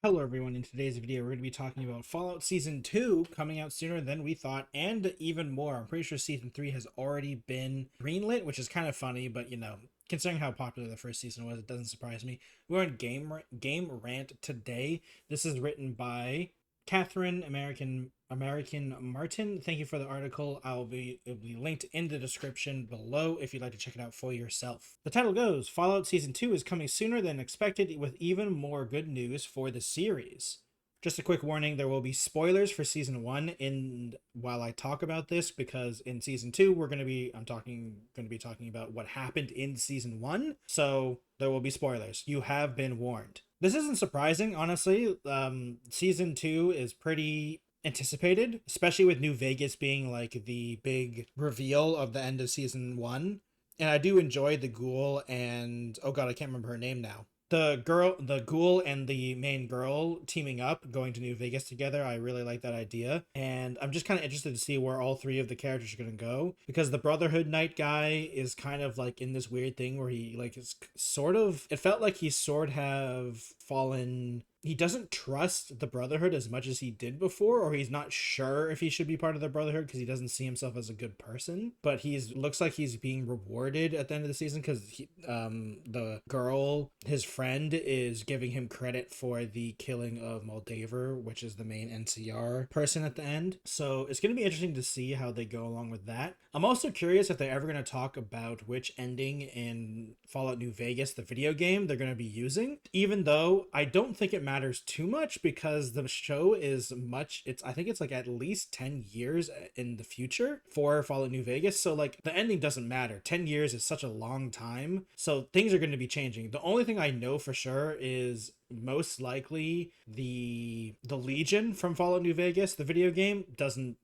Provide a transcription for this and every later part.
Hello everyone, in today's video we're going to be talking about Fallout Season 2 coming out sooner than we thought, and even more. I'm pretty sure Season 3 has already been greenlit, which is kind of funny, but considering how popular the first season was, it doesn't surprise me. We're on Game Rant today. This is written by Catherine American Martin. Thank you for the article. It'll be linked in the description below if you'd like to check it out for yourself. The title goes, Fallout Season 2 is coming sooner than expected with even more good news for the series. Just a quick warning, there will be spoilers for Season 1 while I talk about this, because in Season 2 I'm going to be talking about what happened in Season 1, so there will be spoilers. You have been warned. This isn't surprising, honestly. Season 2 is pretty anticipated, especially with New Vegas being like the big reveal of the end of Season 1. And I do enjoy the ghoul and, oh god, I can't remember her name now. The ghoul and the main girl teaming up, going to New Vegas together. I really like that idea. And I'm just kind of interested to see where all three of the characters are going to go. Because the Brotherhood Knight guy is kind of like in this weird thing where he like is sort of, it felt like he sort of have fallen. He doesn't trust the Brotherhood as much as he did before, or he's not sure if he should be part of the Brotherhood because he doesn't see himself as a good person. But looks like he's being rewarded at the end of the season because the girl, his friend, is giving him credit for the killing of Moldaver, which is the main NCR person at the end. So it's going to be interesting to see how they go along with that. I'm also curious if they're ever going to talk about which ending in Fallout New Vegas, the video game, they're going to be using, even though I don't think it matters too much because the show is I think it's like at least 10 years in the future for Fallout New Vegas, so like the ending doesn't matter. 10 years is such a long time, so things are going to be changing. The only thing I know for sure is most likely the Legion from Fallout New Vegas, the video game,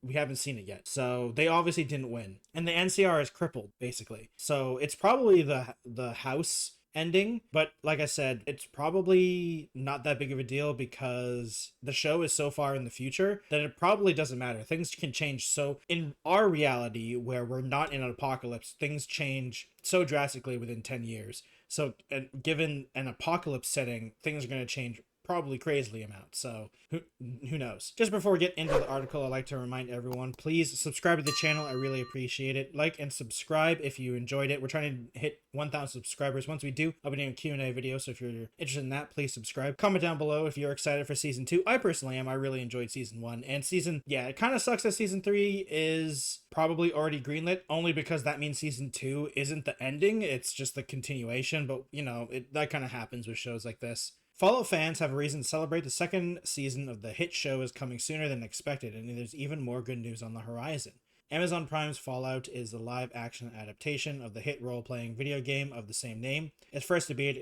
we haven't seen it yet, so they obviously didn't win, and the NCR is crippled basically, so it's probably the house ending. But like I said, it's probably not that big of a deal because the show is so far in the future that it probably doesn't matter. Things can change. So in our reality where we're not in an apocalypse, things change so drastically within 10 years. So given an apocalypse setting, things are going to change probably crazily amount. So who knows? Just before we get into the article, I'd like to remind everyone, please subscribe to the channel. I really appreciate it. Like and subscribe if you enjoyed it. We're trying to hit 1,000 subscribers. Once we do, I'll be doing a Q&A video, so if you're interested in that, please subscribe. Comment down below if you're excited for Season 2. I personally am. I really enjoyed Season 1. And it kind of sucks that Season 3 is probably already greenlit, only because that means Season 2 isn't the ending, it's just the continuation. But, that kind of happens with shows like this. Fallout fans have a reason to celebrate. The second season of the hit show is coming sooner than expected, and there's even more good news on the horizon. Amazon Prime's Fallout is the live-action adaptation of the hit role-playing video game of the same name. Its first debut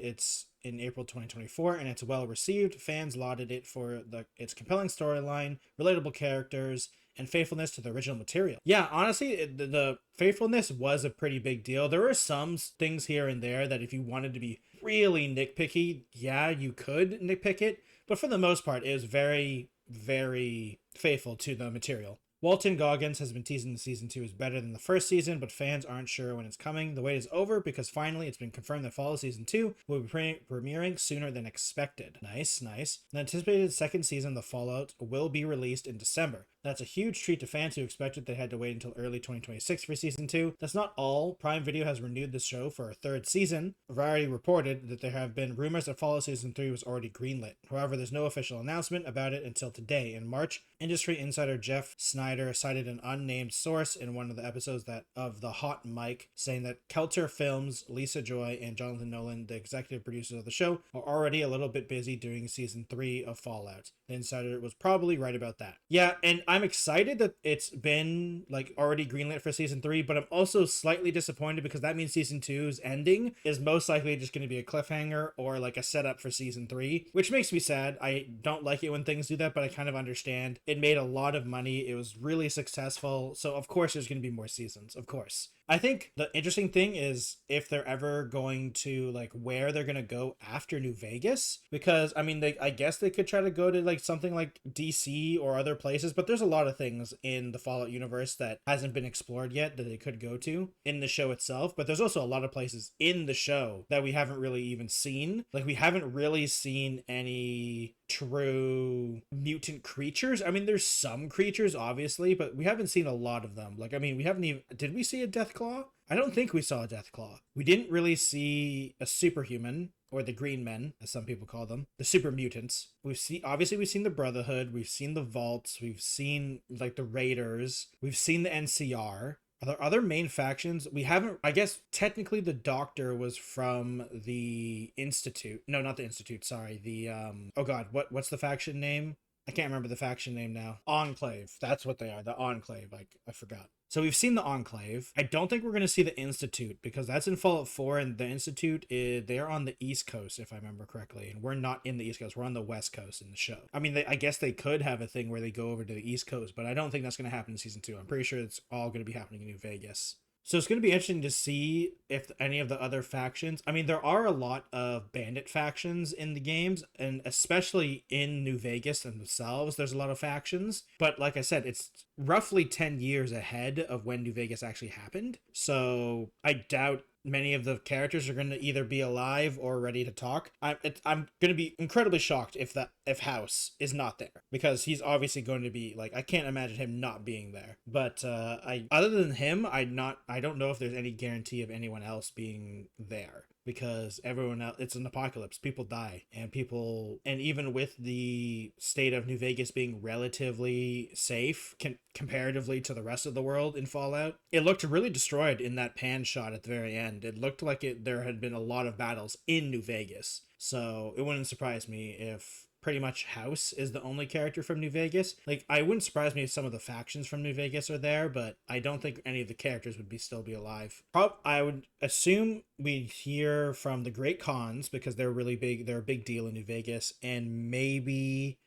in April 2024, and it's well received. Fans lauded it for its compelling storyline, relatable characters, and faithfulness to the original material. Yeah, honestly, the faithfulness was a pretty big deal. There were some things here and there that if you wanted to be really nitpicky, yeah, you could nitpick it, but for the most part, it was very, very faithful to the material. Walton Goggins has been teasing the Season 2 is better than the first season, but fans aren't sure when it's coming. The wait is over because finally it's been confirmed that Fallout Season 2 will be premiering sooner than expected. Nice. The anticipated second season of the Fallout will be released in December. That's a huge treat to fans who expected they had to wait until early 2026 for Season 2. That's not all. Prime Video has renewed the show for a third season. Variety reported that there have been rumors that Fallout Season 3 was already greenlit. However, there's no official announcement about it until today. In March, industry insider Jeff Snyder cited an unnamed source in one of the episodes of The Hot Mic, saying that Kelter Films, Lisa Joy, and Jonathan Nolan, the executive producers of the show, are already a little bit busy doing Season 3 of Fallout. The insider was probably right about that. Yeah, and I'm excited that it's been like already greenlit for Season 3, but I'm also slightly disappointed because that means Season 2's ending is most likely just going to be a cliffhanger or like a setup for Season 3, which makes me sad. I don't like it when things do that, but I kind of understand. It made a lot of money. It was really successful, so of course there's going to be more seasons, of course. I think the interesting thing is if they're ever going to like where they're gonna go after New Vegas, because I mean, I guess they could try to go to like something like DC or other places, but there's a lot of things in the Fallout universe that hasn't been explored yet that they could go to in the show itself. But there's also a lot of places in the show that we haven't really even seen. Like we haven't really seen any true mutant creatures. I mean, there's some creatures obviously, but we haven't seen a lot of them. Like, I mean, we haven't even, did we see a Deathclaw? I don't think we saw a Deathclaw. We didn't really see a superhuman, or the green men, as some people call them, the super mutants. We've seen the Brotherhood, we've seen the Vaults, we've seen like the Raiders, we've seen the NCR. Are there other main factions? We haven't, I guess technically the Doctor was from the Institute. No, not the Institute, sorry. The oh god, what's the faction name? I can't remember the faction name now. Enclave. That's what they are. The Enclave. I forgot. So we've seen the Enclave. I don't think we're going to see the Institute because that's in Fallout 4, and the Institute, they're on the East Coast, if I remember correctly, and we're not in the East Coast. We're on the West Coast in the show. I mean, I guess they could have a thing where they go over to the East Coast, but I don't think that's going to happen in Season 2. I'm pretty sure it's all going to be happening in New Vegas. So it's going to be interesting to see if any of the other factions, I mean, there are a lot of bandit factions in the games, and especially in New Vegas themselves, there's a lot of factions. But like I said, it's roughly 10 years ahead of when New Vegas actually happened. So I doubt many of the characters are going to either be alive or ready to talk. I'm going to be incredibly shocked if House is not there, because he's obviously going to be like, I can't imagine him not being there. But other than him, I don't know if there's any guarantee of anyone else being there, because everyone else, it's an apocalypse, people die, and even with the state of New Vegas being relatively safe comparatively to the rest of the world in Fallout, it looked really destroyed in that pan shot at the very end. It looked like there had been a lot of battles in New Vegas, so it wouldn't surprise me if pretty much House is the only character from New Vegas. Like, I wouldn't surprise me if some of the factions from New Vegas are there, but I don't think any of the characters would still be alive. I would assume we'd hear from the Great Khans, because they're really big. They're a big deal in New Vegas, and maybe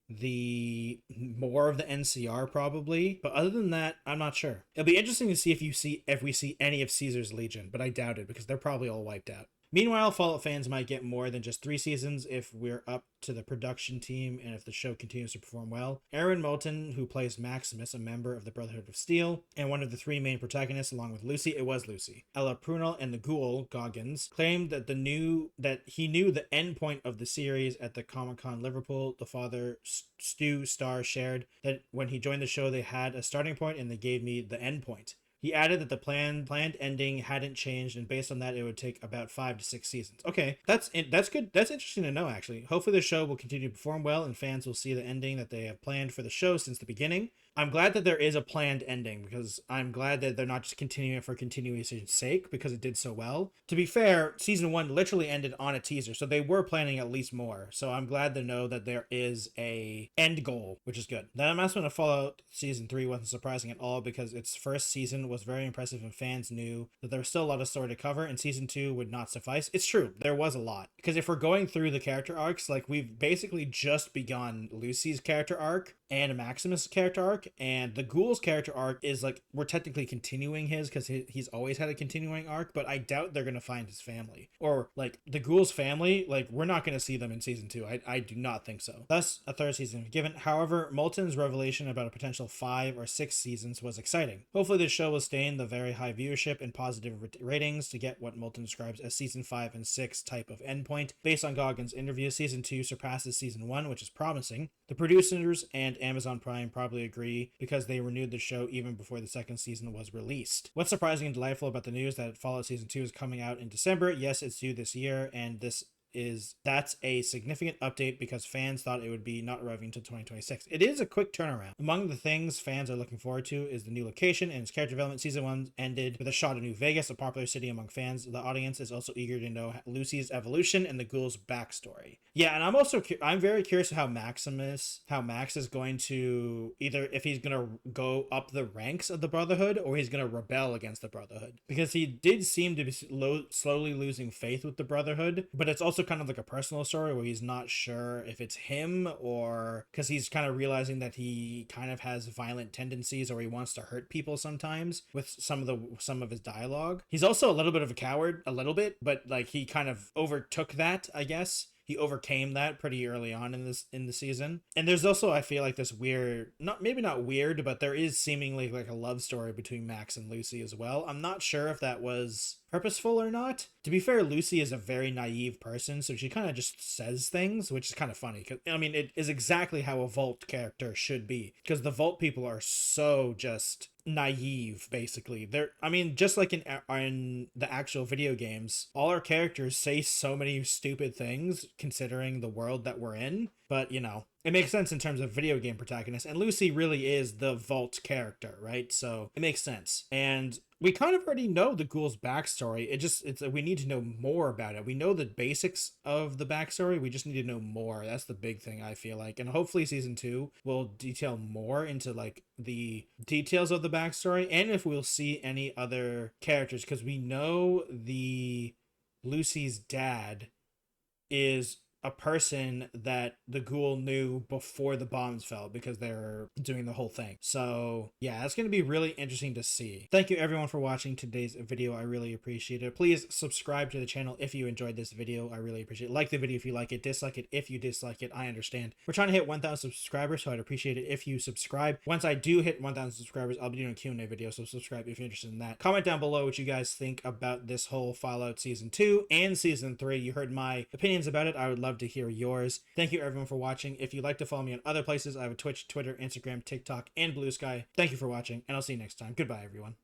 more of the NCR probably, but other than that, I'm not sure. It'll be interesting to see if we see any of Caesar's Legion, but I doubt it because they're probably all wiped out. Meanwhile, Fallout fans might get more than just 3 seasons if we're up to the production team and if the show continues to perform well. Aaron Moulton, who plays Maximus, a member of the Brotherhood of Steel, and one of the 3 main protagonists along with Lucy, Ella Prunell, and the ghoul, Goggins, claimed that he knew the end point of the series at the Comic-Con Liverpool. The father, Stu Starr, shared that when he joined the show, they had a starting point and they gave me the end point. He added that the planned ending hadn't changed, and based on that, it would take about 5 to 6 seasons. Okay, that's good. That's interesting to know, actually. Hopefully the show will continue to perform well, and fans will see the ending that they have planned for the show since the beginning. I'm glad that there is a planned ending, because I'm glad that they're not just continuing it for continuation's sake, because it did so well. To be fair, Season 1 literally ended on a teaser, so they were planning at least more. So I'm glad to know that there is a end goal, which is good. The announcement of Fallout Season 3 wasn't surprising at all, because its first season was very impressive and fans knew that there was still a lot of story to cover, and Season 2 would not suffice. It's true, there was a lot. Because if we're going through the character arcs, like, we've basically just begun Lucy's character arc and Maximus' character arc, and the Ghoul's character arc is like, we're technically continuing his, because he's always had a continuing arc, but I doubt they're going to find his family. Or, like, the Ghoul's family, like, we're not going to see them in Season 2. I do not think so. Thus, a 3rd season given. However, Moulton's revelation about a potential 5 or 6 seasons was exciting. Hopefully this show will sustain the very high viewership and positive ratings to get what Moulton describes as Season 5 and 6 type of endpoint. Based on Goggins' interview, Season 2 surpasses Season 1, which is promising. The producers and Amazon Prime probably agree, because they renewed the show even before the 2nd season was released. What's surprising and delightful about the news that Fallout Season 2 is coming out in December? Yes, it's due this year, and that's a significant update, because fans thought it would be not arriving until 2026. It is a quick turnaround. Among the things fans are looking forward to is the new location and its character development. Season 1 ended with a shot of New Vegas, a popular city among fans. The audience is also eager to know Lucy's evolution and the ghoul's backstory. Yeah, and I'm very curious how Max is going to, either if he's going to go up the ranks of the Brotherhood or he's going to rebel against the Brotherhood, because he did seem to be slowly losing faith with the Brotherhood, but it's also also kind of like a personal story where he's not sure if it's him, or because he's kind of realizing that he kind of has violent tendencies, or he wants to hurt people sometimes with some of his dialogue. He's also a little bit of a coward, a little bit, but like he kind of overtook that, I guess. He overcame that pretty early on in the season. And there's also, I feel like, this weird, not weird, but there is seemingly like a love story between Max and Lucy as well. I'm not sure if that was purposeful or not. To be fair, Lucy is a very naive person, so she kind of just says things, which is kind of funny. Cause, I mean, it is exactly how a Vault character should be, because the Vault people are so just naive, basically. I mean, just like in the actual video games, all our characters say so many stupid things considering the world that we're in, but you know, it makes sense in terms of video game protagonists, and Lucy really is the Vault character, right? So it makes sense. And we kind of already know the ghoul's backstory. We need to know more about it. We know the basics of the backstory. We just need to know more. That's the big thing, I feel like. And hopefully season 2 will detail more into like the details of the backstory, and if we'll see any other characters, because we know Lucy's dad is a person that the ghoul knew before the bombs fell, because they're doing the whole thing. So yeah, it's going to be really interesting to see. Thank you everyone for watching today's video. I really appreciate it. Please subscribe to the channel if you enjoyed this video. I really appreciate it. Like the video if you like it, dislike it if you dislike it. I understand. We're trying to hit 1,000 subscribers, so I'd appreciate it if you subscribe. Once I do hit 1,000 subscribers, I'll be doing a Q&A video, so subscribe if you're interested in that. Comment down below what you guys think about this whole Fallout Season 2 and Season 3. You heard my opinions about it. I would love to hear yours. Thank you everyone for watching. If you'd like to follow me on other places, I have a Twitch, Twitter, Instagram, TikTok, and Blue Sky. Thank you for watching, and I'll see you next time. Goodbye everyone.